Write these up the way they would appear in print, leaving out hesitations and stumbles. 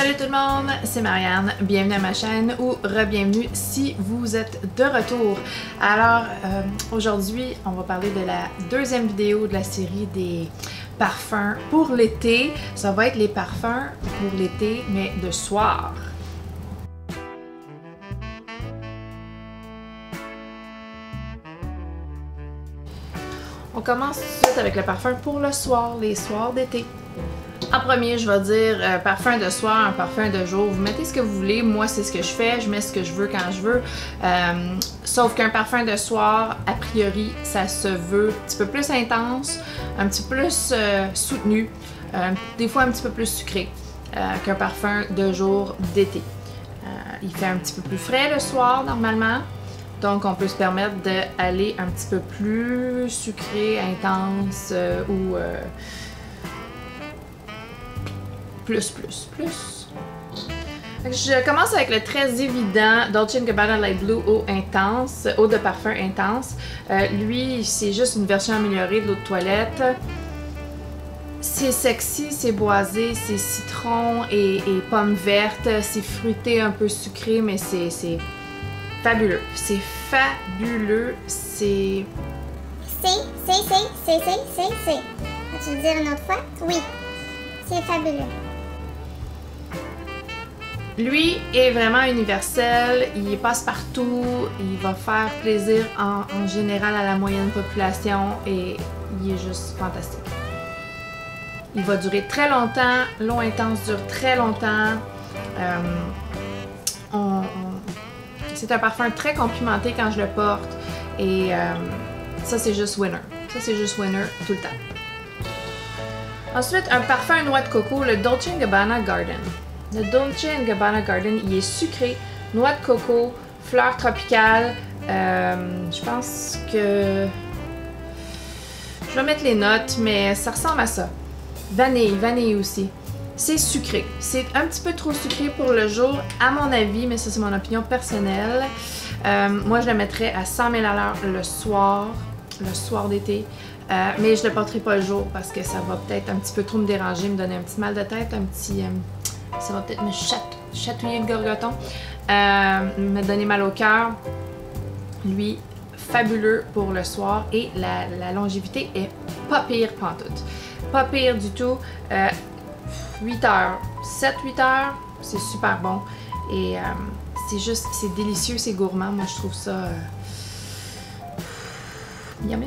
Salut tout le monde, c'est Marianne, bienvenue à ma chaîne ou re-bienvenue si vous êtes de retour. Alors aujourd'hui on va parler de la deuxième vidéo de la série des parfums pour l'été. Ça va être les parfums pour l'été mais de soir. On commence tout de suite avec le parfum pour le soir, les soirs d'été. En premier, je vais dire parfum de soir, un parfum de jour. Vous mettez ce que vous voulez. Moi, c'est ce que je fais. Je mets ce que je veux quand je veux. Sauf qu'un parfum de soir, a priori, ça se veut un petit peu plus intense, un petit peu plus soutenu, des fois un petit peu plus sucré qu'un parfum de jour d'été. Il fait un petit peu plus frais le soir, normalement. Donc, on peut se permettre d'aller un petit peu plus sucré, intense ou plus. Je commence avec le très évident Dolce & Gabbana Light Blue Eau Intense, eau de parfum intense. Lui, c'est juste une version améliorée de l'eau de toilette. C'est sexy, c'est boisé, c'est citron et pomme verte. C'est fruité, un peu sucré, mais c'est fabuleux. C'est fabuleux. C'est... Vas-tu le dire une autre fois? Oui. C'est fabuleux. Lui est vraiment universel, il passe partout, il va faire plaisir en général à la moyenne population et il est juste fantastique. Il va durer très longtemps, l'eau intense dure très longtemps. C'est un parfum très complimenté quand je le porte et ça c'est juste winner. Ça c'est juste winner tout le temps. Ensuite, un parfum noix de coco, le Dolce & Gabbana Garden. Le Dolce & Gabbana Garden, il est sucré, noix de coco, fleurs tropicales. Je pense que... Je vais mettre les notes, mais ça ressemble à ça. Vanille aussi. C'est sucré. C'est un petit peu trop sucré pour le jour, à mon avis, mais ça c'est mon opinion personnelle. Moi, je le mettrais à 100 000 à l'heure le soir d'été. Mais je le porterai pas le jour parce que ça va peut-être un petit peu trop me déranger, me donner un petit mal de tête, ça va peut-être me chatouiller le gorgoton, me donner mal au cœur. Lui, fabuleux pour le soir et la longévité est pas pire pantoute. Pas pire du tout. 8 heures, 7-8 heures, c'est super bon et c'est délicieux, c'est gourmand. Moi, je trouve ça... Miam.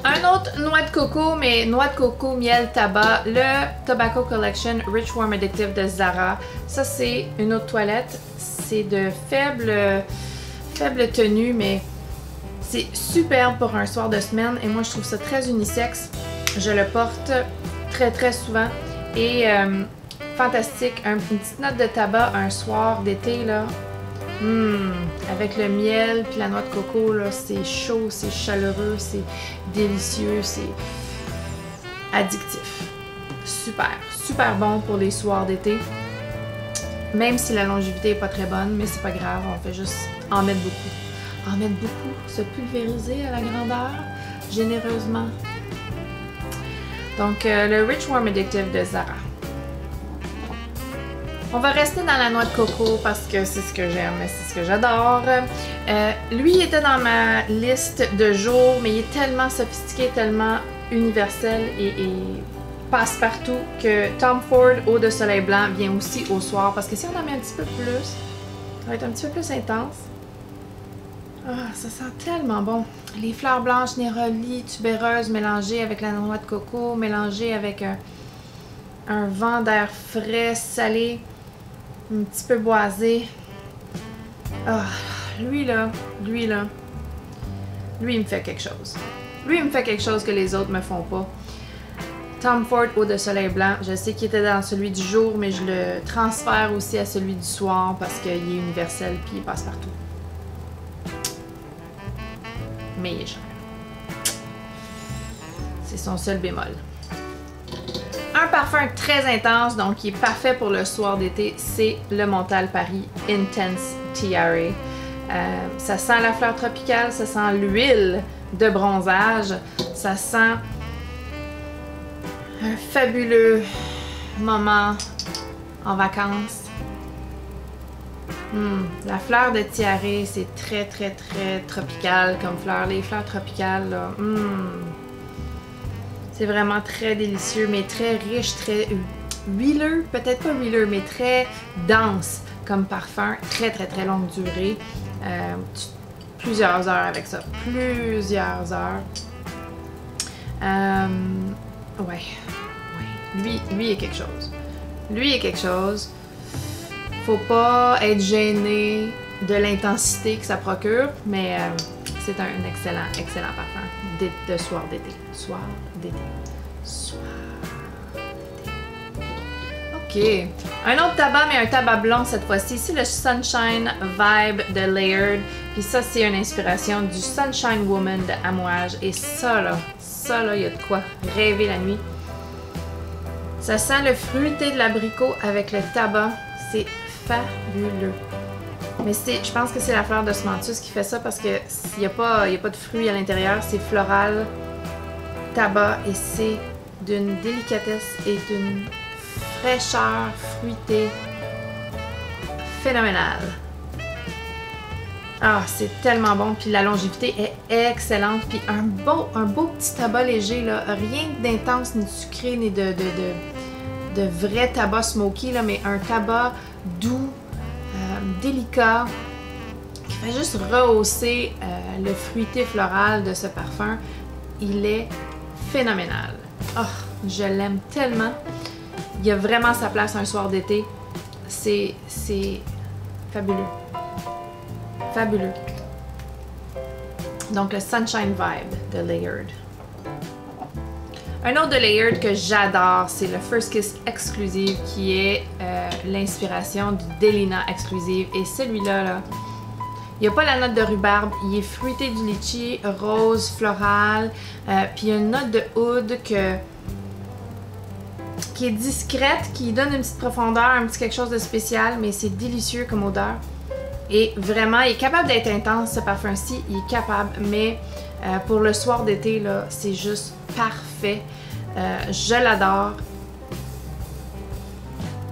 Un autre noix de coco, mais noix de coco, miel, tabac, le Tobacco Collection Rich Warm Addictive de Zara. Ça, c'est une eau de toilette. C'est de faible tenue, mais c'est superbe pour un soir de semaine. Et moi, je trouve ça très unisexe. Je le porte très souvent. Et fantastique. Une petite note de tabac un soir d'été, là. Avec le miel puis la noix de coco, là, c'est chaud, c'est chaleureux, c'est délicieux, c'est addictif. Super bon pour les soirs d'été. Même si la longévité est pas très bonne, mais c'est pas grave, on fait juste en mettre beaucoup. Se pulvériser à la grandeur, généreusement. Donc, le Rich Warm Addictive de Zara. On va rester dans la noix de coco parce que c'est ce que j'aime, c'est ce que j'adore. Lui, il était dans ma liste de jour, mais il est tellement sophistiqué, tellement universel et passe-partout que Tom Ford Eau de Soleil Blanc vient aussi au soir parce que si on en met un petit peu plus, ça va être un petit peu plus intense. Ah, ça sent tellement bon. Les fleurs blanches, néroli, tubéreuses mélangées avec la noix de coco, mélangées avec un vent d'air frais, salé. Un petit peu boisé. Ah, lui, il me fait quelque chose. Lui, il me fait quelque chose que les autres me font pas. Tom Ford Eau de Soleil Blanc, je sais qu'il était dans celui du jour, mais je le transfère aussi à celui du soir parce qu'il est universel puis il passe partout. Mais il est cher. C'est son seul bémol. Un parfum très intense, donc qui est parfait pour le soir d'été, c'est le Montal Paris Intense Tiare. Ça sent la fleur tropicale, ça sent l'huile de bronzage, ça sent Un fabuleux moment en vacances. La fleur de tiare, c'est très très très tropical comme fleur. Les fleurs tropicales, là, c'est vraiment très délicieux, mais très riche, très huileux, peut-être pas huileux, mais très dense comme parfum. Très très très longue durée. Plusieurs heures avec ça. Plusieurs heures. Ouais. Lui est quelque chose. Lui est quelque chose. Faut pas être gêné de l'intensité que ça procure, mais c'est un excellent parfum de soir d'été. Soir d'été. Soir d'été. Ok. Un autre tabac, mais un tabac blond cette fois-ci. C'est le Sunshine Vibe de Layered. Puis ça, c'est une inspiration du Sunshine Woman de Amouage. Et ça, là, il y a de quoi rêver la nuit. Ça sent le fruité de l'abricot avec le tabac. C'est fabuleux. Mais je pense que c'est la fleur d'osmanthus qui fait ça parce que il y a pas de fruits à l'intérieur. C'est floral, tabac et c'est d'une délicatesse et d'une fraîcheur fruitée phénoménale. Ah, c'est tellement bon. Puis la longévité est excellente. Puis un beau petit tabac léger, là. Rien d'intense, ni de sucré, ni de vrai tabac smoky, là, mais un tabac doux, délicat, qui fait juste rehausser le fruité floral de ce parfum. Il est phénoménal. Oh, je l'aime tellement. Il y a vraiment sa place un soir d'été. C'est fabuleux. Fabuleux. Donc le Sunshine Vibe de Layered. Un autre de Layered que j'adore, c'est le First Kiss Exclusive qui est l'inspiration du Delina Exclusive. Et celui-là, là, il n'y a pas la note de rhubarbe, il est fruité du litchi, rose, floral, puis il y a une note de oud qui est discrète, qui donne une petite profondeur, un petit quelque chose de spécial, mais c'est délicieux comme odeur. Et vraiment, il est capable d'être intense, ce parfum-ci, il est capable, mais pour le soir d'été, là, c'est juste parfait. Je l'adore.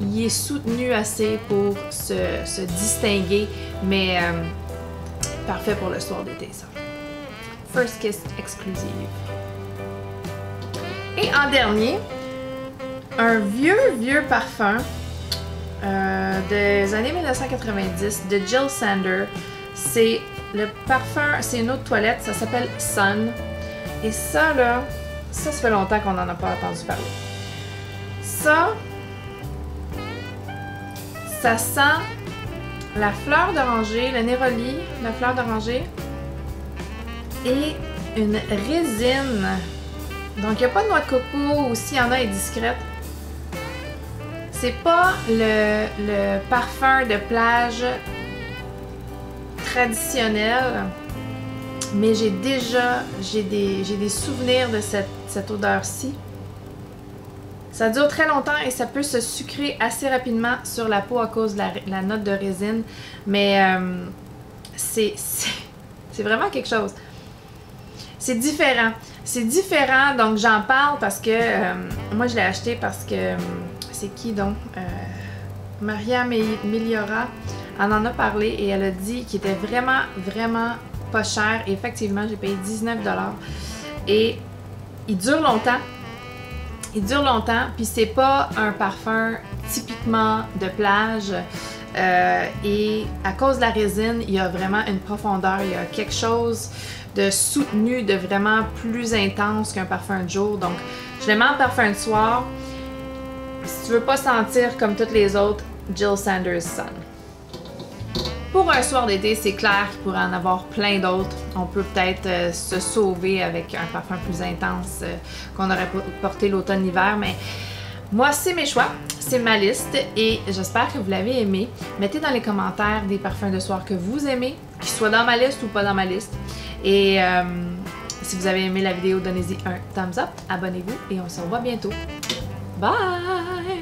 Il est soutenu assez pour se distinguer, mais parfait pour le soir d'été, ça. First Kiss Exclusive. Et en dernier, un vieux parfum des années 1990 de Jil Sander. C'est le parfum, c'est une eau de toilette, ça s'appelle Sun. Et ça, là, ça fait longtemps qu'on n'en a pas entendu parler. Ça sent la fleur d'oranger, le néroli, la fleur d'oranger et une résine. Donc, il n'y a pas de noix de coco, ou s'il y en a, elle est discrète. C'est pas le parfum de plage traditionnel, mais j'ai des souvenirs de cette odeur-ci. Ça dure très longtemps et ça peut se sucrer assez rapidement sur la peau à cause de la note de résine, mais c'est vraiment quelque chose. C'est différent. C'est différent, donc j'en parle parce que moi je l'ai acheté parce que c'est qui donc? Maria Meliora en a parlé et elle a dit qu'il était vraiment pas cher. Et effectivement, j'ai payé 19$. Et il dure longtemps. Il dure longtemps, puis c'est pas un parfum typiquement de plage. Et à cause de la résine, il y a vraiment une profondeur, il y a quelque chose de soutenu, de vraiment plus intense qu'un parfum de jour. Donc, je le mets en parfum de soir. Si tu veux pas sentir comme toutes les autres, Jil Sanders Sun. Pour un soir d'été, c'est clair qu'il pourrait en avoir plein d'autres. On peut peut-être se sauver avec un parfum plus intense qu'on aurait porté l'automne-hiver, mais moi, c'est mes choix, c'est ma liste et j'espère que vous l'avez aimé. Mettez dans les commentaires des parfums de soir que vous aimez, qu'ils soient dans ma liste ou pas dans ma liste. Et si vous avez aimé la vidéo, donnez-y un thumbs up, abonnez-vous et on se revoit bientôt. Bye!